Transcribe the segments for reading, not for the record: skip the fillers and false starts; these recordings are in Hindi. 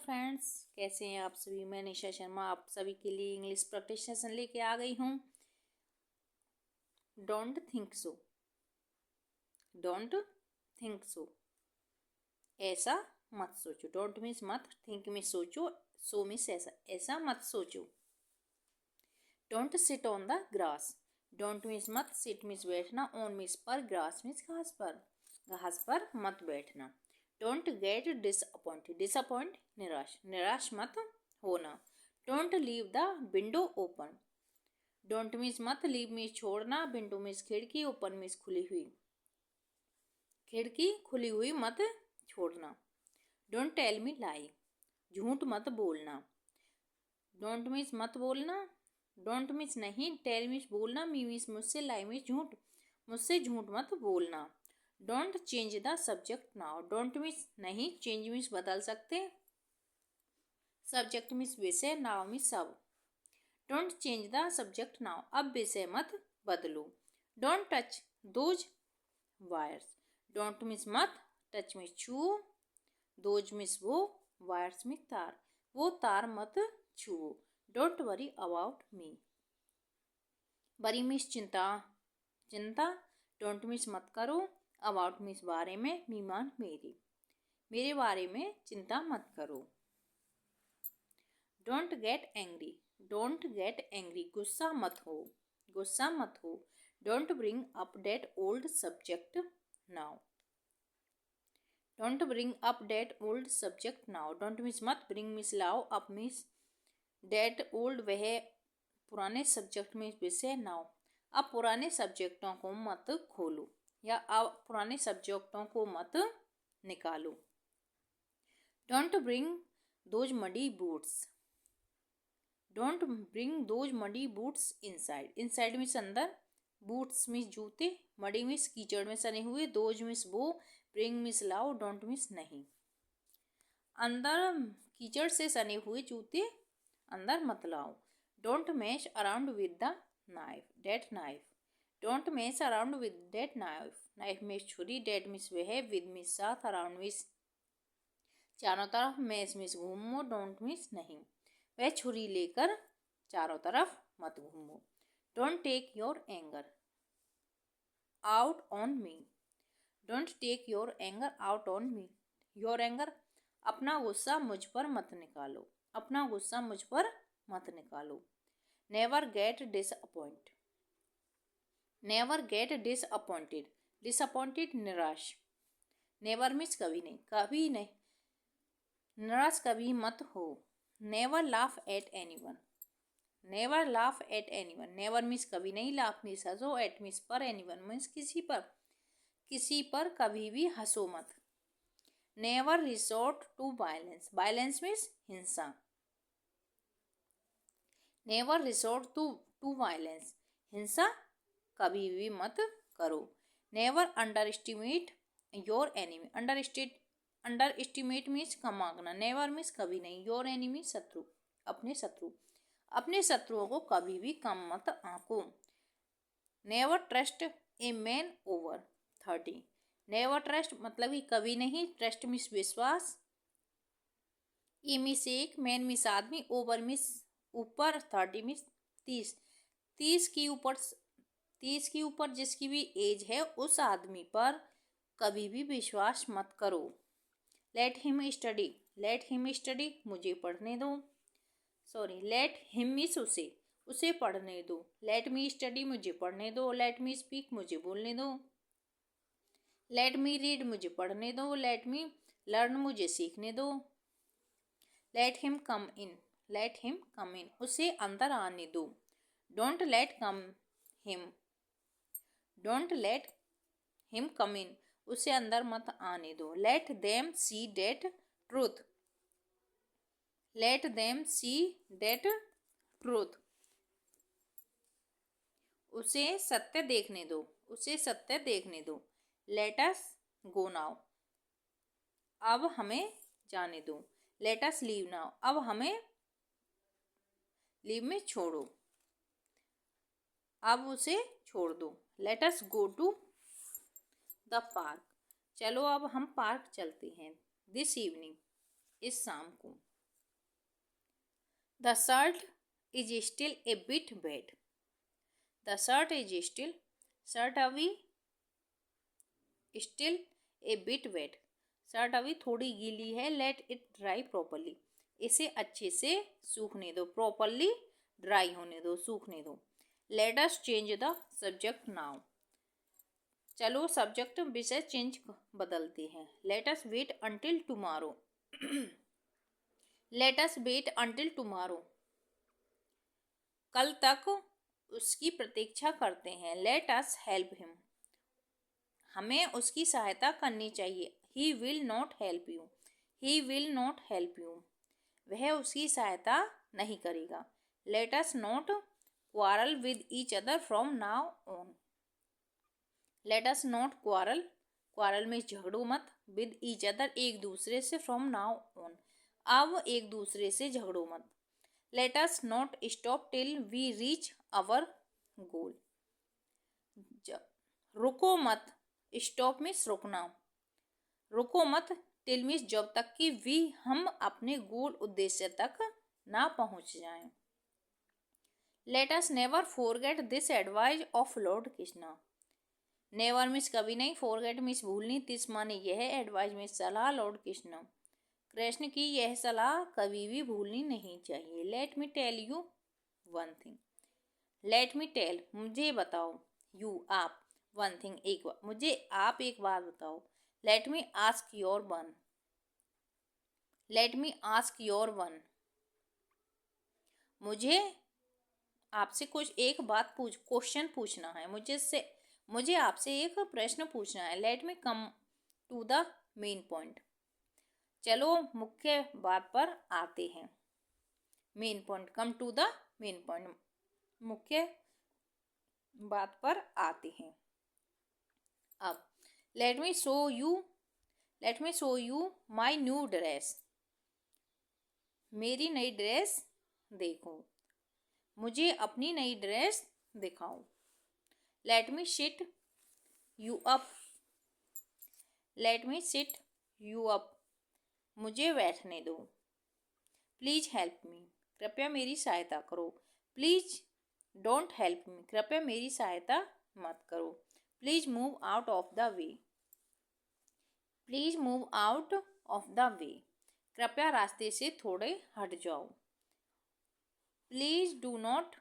फ्रेंड्स, कैसे हैं आप सभी। मैं निशा शर्मा आप सभी के लिए इंग्लिश प्रैक्टिस सेशन लेके आ गई हूँ। Don't think so, don't think so, ऐसा मत सोचो। डोंट मीन्स मत, थिंक मीन्स सोचो, सो मीन्स ऐसा, ऐसा मत सोचो। Don't sit on the grass, don't means मत, सिट मीन्स बैठना, ऑन मीन्स पर, ग्रास मीन्स घास पर, घास पर मत बैठना। डोंट गेट डिसअपॉइंटेड, डिसअपॉइंट निराश, निराश मत होना। Don't leave the window open, don't means मत, लीव मीन्स छोड़ना, विंडो मीन्स खिड़की, ओपन मीन्स खुली हुई, खिड़की खुली हुई मत छोड़ना। डोंट टेल मी लाई, झूठ मत बोलना, डोंट मीन्स मत बोलना, डोंट मीन्स नहीं, टेल मीन्स बोलना, मी मीन्स मुझसे, लाई मीन्स झूठ, मुझसे झूठ मत बोलना। Don't change the subject now, don't means नहीं, चेंज मीन्स बदल सकते, सब्जेक्ट मीन्स विषय, नाउ मीन्स सब। Don't change the subject now, अब विषय मत बदलो। Don't touch those wires, don't means मत, टच मीन्स छुओ, दोज मीन्स वो, वायर्स मीन्स तार, वो तार मत छुओ। Don't worry about me, worry means चिंता, चिंता, डोंट मीन्स मत करो, अबाउट मीन्स बारे में, मी मान मेरी, मेरे बारे में चिंता मत करो। Don't get angry, don't get angry, गुस्सा मत हो, गुस्सा मत हो। Don't bring up that old subject now, don't bring up that old subject now, don't means मत, ब्रिंग मीन्स लाओ, अप मीन्स डेट, ओल्ड वह पुराने, सब्जेक्ट मीन्स विषय, नाउ अब पुराने सब्जेक्टों को मत खोलो या अब पुराने सब्जेक्टों को मत निकालो। Don't bring those muddy boots, don't bring those muddy boots inside, inside means अंदर, बूट्स मीन्स जूते, मडी मीन्स कीचड़ में सने हुए, दोज मीन्स वो, ब्रिंग मीन्स लाओ, डोंट मीन्स नहीं, अंदर कीचड़ से सने हुए जूते अंदर मत लाओ। Don't mash around with the knife, that knife, don't mash around with that knife, knife means छुरी, डेट मीन्स वह, विद मीन्स साथ, अराउंड मीन्स चारों तरफ, मैश मीन्स घूमो, डोंट मीन्स नहीं, वह छुरी लेकर चारों तरफ मत घूमो। Don't take your anger out on me, don't take your anger out on me, your anger अपना गुस्सा मुझ पर मत निकालो, अपना गुस्सा मुझ पर मत निकालो। Never get disappoint, never get disappointed, disappointed निराश, नेवर मीन्स कभी नहीं, कभी नहीं, निराश कभी मत हो। Never laugh at anyone, never laugh at anyone, never means कभी नहीं, लाफ मीन्स हंसो, एट मीन्स पर, एनीवन मीन्स किसी पर, किसी पर कभी भी हंसो मत। Never resort to violence, violence means हिंसा, नेवर रिसोर्ट टू वायलेंस, हिंसा कभी भी मत करो। Never underestimate your enemy, under estimate means come आंकना, never means कभी नहीं, योर एनिमी शत्रु, अपने शत्रु, अपने शत्रुओं को कभी भी कम मत आंको। Never trust a man over 30, never trust मतलब कि कभी नहीं, ट्रस्ट मीन्स विश्वास, ए मीन्स एक, मैन मीन्स आदमी, ओवर मीन्स ऊपर, 30 मीन्स 30, 30 के ऊपर जिसकी भी एज है उस आदमी पर कभी भी विश्वास मत करो। Let him study, let him study मुझे पढ़ने दो, सॉरी लेट हिम मीन्स उसे, उसे पढ़ने दो। लेट मी स्टडी मुझे पढ़ने दो, लेट मी स्पीक मुझे बोलने दो, लेट मी रीड मुझे पढ़ने दो, लेट मी लर्न मुझे सीखने दो। Let him come in, let him come in उसे अंदर आने दो। Don't let come him, don't let him come in उसे अंदर मत आने दो। Let them see that truth, let them see that truth उसे सत्य देखने दो, उसे सत्य देखने दो। लेट अस गो नाउ अब हमें जाने दो, लेट अस लीव नाउ अब हमें लीव में छोड़ो, अब उसे छोड़ दो। Let us go to the park, चलो अब हम पार्क चलते हैं। दिस इवनिंग इस शाम को, the shirt is still a bit wet. The shirt is still, shirt अभी still a bit wet, shirt अभी थोड़ी गीली है। लेट इट ड्राई प्रॉपरली, इसे अच्छे से सूखने दो। प्रॉपरली ड्राई होने दो, सूखने दो। Let us change the subject now, चलो सब्जेक्ट विषय चेंज बदलते हैं। Let us wait until tomorrow, let us wait until tomorrow, कल तक उसकी प्रतीक्षा करते हैं। लेट अस हेल्प हिम, हमें उसकी सहायता करनी चाहिए। ही will not help you, he will not help you, वह उसकी सहायता नहीं करेगा। Let us not quarrel with each other from now on, late us not quarrel, quarrel में झगड़ो मत। विद ईच अदर, एक दूसरे से। फ्रॉम नाउ ऑन, अब एक दूसरे से झगड़ो मत। Let us not stop till we reach our goal, रुको मत। स्टॉप मीन्स रुकना, रुको मत। टिल मीन्स जब तक कि वी हम अपने गोल उद्देश्य तक ना पहुंच जाएं। Let us never forget this advice of Lord Krishna, never means कभी नहीं, फॉरगेट मीन्स भूलनी, दिस माने यह, एडवाइस मीन्स सलाह। लॉर्ड कृष्ण, कृष्ण की यह सलाह कभी भी भूलनी नहीं चाहिए। Let me tell you one thing, let me tell मुझे बताओ, यू आप, वन थिंग एक बात, मुझे आप एक बात बताओ। Late me ask your one, late me ask your one, मुझे आपसे कुछ एक बात क्वेश्चन पूछना है, मुझे आपसे एक प्रश्न पूछना है। Let me come to the main point, चलो मुख्य बात पर आते हैं। Main point, come to the main point, मुख्य बात पर आते हैं। अब let me show you my new dress, मेरी नई ड्रेस देखो, मुझे अपनी नई ड्रेस दिखाओ। Let me sit you up, let me sit you up, मुझे बैठने दो। प्लीज हेल्प मी, कृपया मेरी सहायता करो। प्लीज डोंट हेल्प मी, कृपया मेरी सहायता मत करो। Please move out of the way, please move out of the way, कृपया रास्ते से थोड़े हट जाओ। Please do not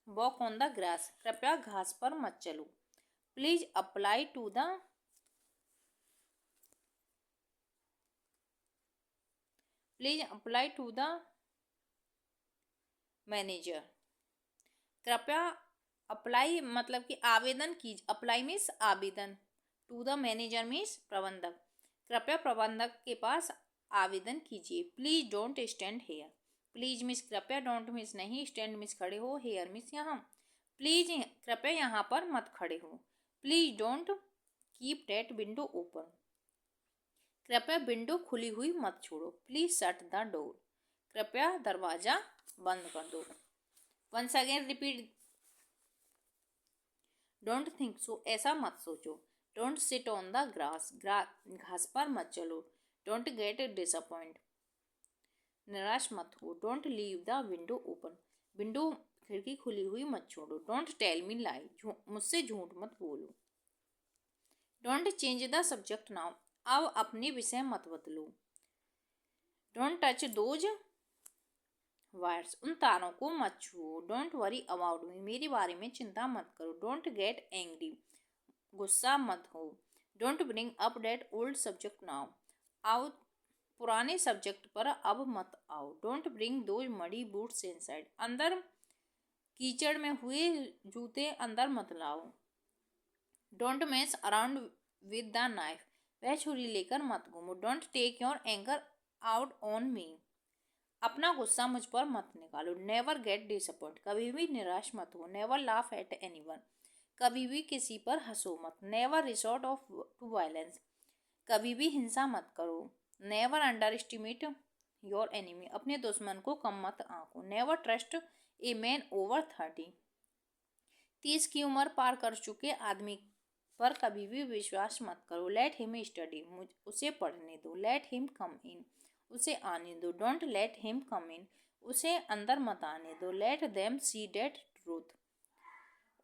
walk on the grass, कृपया घास पर मत चलो। Please apply to the, please apply to the manager, कृपया अप्लाई मतलब कि आवेदन कीजिए। अप्लाई मीन्स आवेदन, टू द मैनेजर मीन्स प्रबंधक, कृपया प्रबंधक के पास आवेदन कीजिए। Please don't stand here, please means कृपया, डोंट मीन्स नहीं, स्टैंड मीन्स खड़े हो, हेयर मीन्स यहाँ। प्लीज कृपया यहाँ पर मत खड़े हो। Please don't keep that window open, कृपया विंडो खुली हुई मत छोड़ो। प्लीज शट द डोर, कृपया दरवाजा बंद कर दो। Once again repeat, don't think so, ऐसा मत सोचो। Don't sit on the grass, घास पर मत चलो। डोंट गेट डिसअपॉइंट, निराश मत हो। Don't leave the window open, window खिड़की खुली हुई मत छोड़ो। डोंट टेल मी लाई, मुझसे झूठ मत बोलो। Don't change the subject now, अब अपने विषय मत बदलो। डोंट टच दोज वायर्स, उन तारों को मत छुओ। डोंट वरी अबाउट मी, मेरे बारे में चिंता मत करो। डोंट गेट एंग्री, गुस्सा मत हो। Don't bring up that old subject now, आओ पुराने सब्जेक्ट पर अब मत आओ। Don't bring those muddy boots inside, अंदर कीचड़ में हुए जूते अंदर मत लाओ। Don't mess around with the knife, वह छुरी लेकर मत घूमो। Don't take your anger out on me, अपना गुस्सा मुझ पर मत निकालो। नेवर गेट डिसअपॉइंट, कभी भी निराश मत हो। नेवर लाफ एट एनीवन, कभी भी किसी पर हंसो मत। Never resort of to violence, कभी भी हिंसा मत करो। Never underestimate your enemy, अपने दुश्मन को कम मत आंको। Never trust a man over 30, 30 की उम्र पार कर चुके आदमी पर कभी भी विश्वास मत करो। लेट हिम स्टडी, उसे पढ़ने दो। लेट हिम कम इन, उसे आने दो, don't let him come in, उसे अंदर मत आने दो, let them see that truth,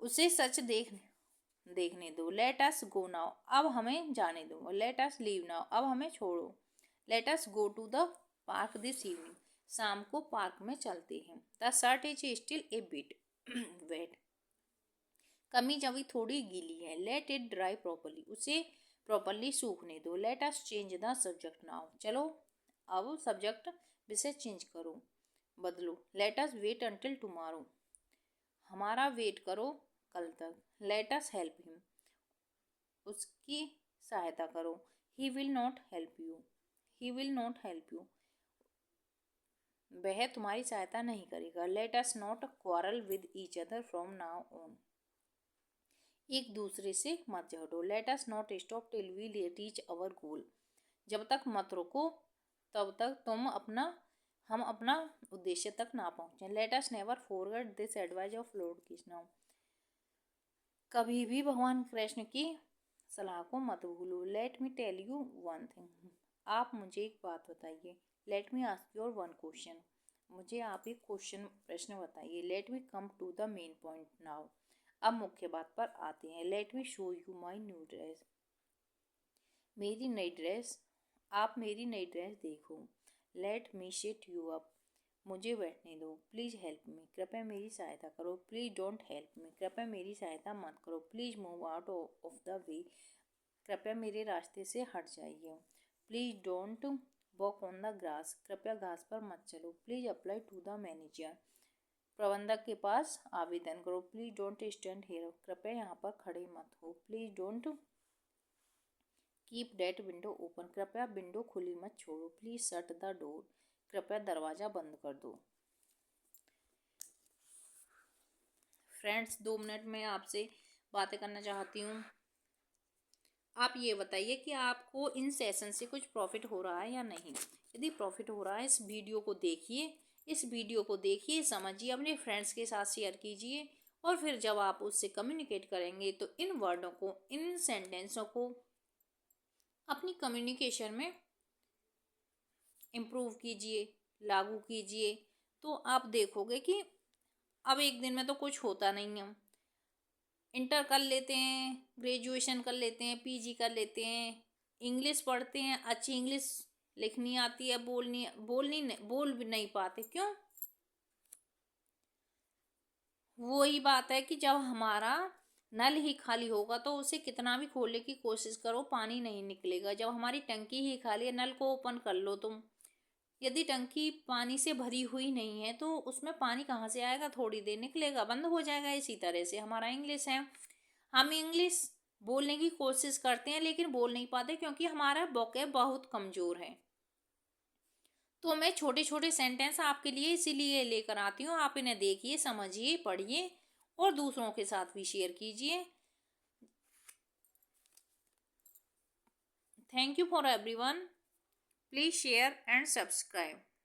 उसे सच देखने दो, लेट अस गो नाउ, अब हमें जाने दो, लेट अस लीव नाउ, अब हमें छोड़ो, let us go to the park this evening, शाम को पार्क में चलते हैं, the shirt is still a bit wet, कमीज अभी थोड़ी गीली है, लेट इट ड्राई प्रॉपरली, उसे प्रॉपरली सूखने दो, let us change the subject now, चलो अब सब्जेक्ट विषय चेंज करो, बदलो, let us wait until tomorrow, हमारा वेट करो कल तक, लेट अस हेल्प हिम, उसकी सहायता करो, he will not help you, he will not help you, वह तुम्हारी सहायता नहीं करेगा, let us not quarrel with each other from now on, एक दूसरे से मत झगड़ो, let us not stop till we reach our goal, जब तक मत रुको तब तक हम अपना उद्देश्य तक ना पहुंचे, let us never forget this advice of lord Krishna, कभी भी भगवान कृष्ण की सलाह को मत भूलो, let me tell you one thing, आप मुझे एक बात बताइए, let me ask your one question, मुझे आप एक प्रश्न बताइए, let me come to the main point now, अब मुख्य बात पर आते हैं, let me show you my new dress, मेरी नई ड्रेस, आप मेरी नई ड्रेस देखो, late me sit you up, मुझे बैठने दो, प्लीज़ हेल्प मी, कृपया मेरी सहायता करो, प्लीज़ डोंट हेल्प मी, कृपया मेरी सहायता मत करो, please move out of the way, कृपया मेरे रास्ते से हट जाइए, please don't walk on the grass, कृपया घास पर मत चलो, please apply to the manager, प्रबंधक के पास आवेदन करो, प्लीज़ डोंट स्टैंड हियर, कृपया यहाँ पर खड़े मत हो, please don't keep that window open, कृपया विंडो खुली मत छोड़ो, प्लीज़ शट द डोर, कृपया दरवाज़ा बंद कर दो। फ्रेंड्स 2 मिनट में आपसे बातें करना चाहती हूँ, आप ये बताइए कि आपको इन सेशन से कुछ प्रॉफिट हो रहा है या नहीं, यदि प्रॉफिट हो रहा है इस वीडियो को देखिए समझिए, अपने फ्रेंड्स के साथ शेयर कीजिए, और फिर जब आप उससे कम्युनिकेट करेंगे तो इन वर्डों को, इन सेंटेंसों को अपनी कम्युनिकेशन में इम्प्रूव कीजिए, लागू कीजिए, तो आप देखोगे कि अब एक दिन में तो कुछ होता नहीं है, इंटर कर लेते हैं, ग्रेजुएशन कर लेते हैं, पीजी कर लेते हैं, इंग्लिश पढ़ते हैं, अच्छी इंग्लिश लिखनी आती है, बोल भी नहीं पाते, क्यों? वही बात है कि जब हमारा नल ही खाली होगा तो उसे कितना भी खोलने की कोशिश करो पानी नहीं निकलेगा, जब हमारी टंकी ही खाली है, नल को ओपन कर लो तुम, यदि टंकी पानी से भरी हुई नहीं है तो उसमें पानी कहाँ से आएगा, थोड़ी देर निकलेगा, बंद हो जाएगा। इसी तरह से हमारा इंग्लिश है, हम इंग्लिश बोलने की कोशिश करते हैं लेकिन बोल नहीं पाते क्योंकि हमारा वोकैब बहुत कमज़ोर है। तो मैं छोटे छोटे सेंटेंस आपके लिए इसीलिए लेकर आती हूँ, आप इन्हें देखिए, समझिए, पढ़िए और दूसरों के साथ भी शेयर कीजिए। Thank you for everyone, please share and subscribe.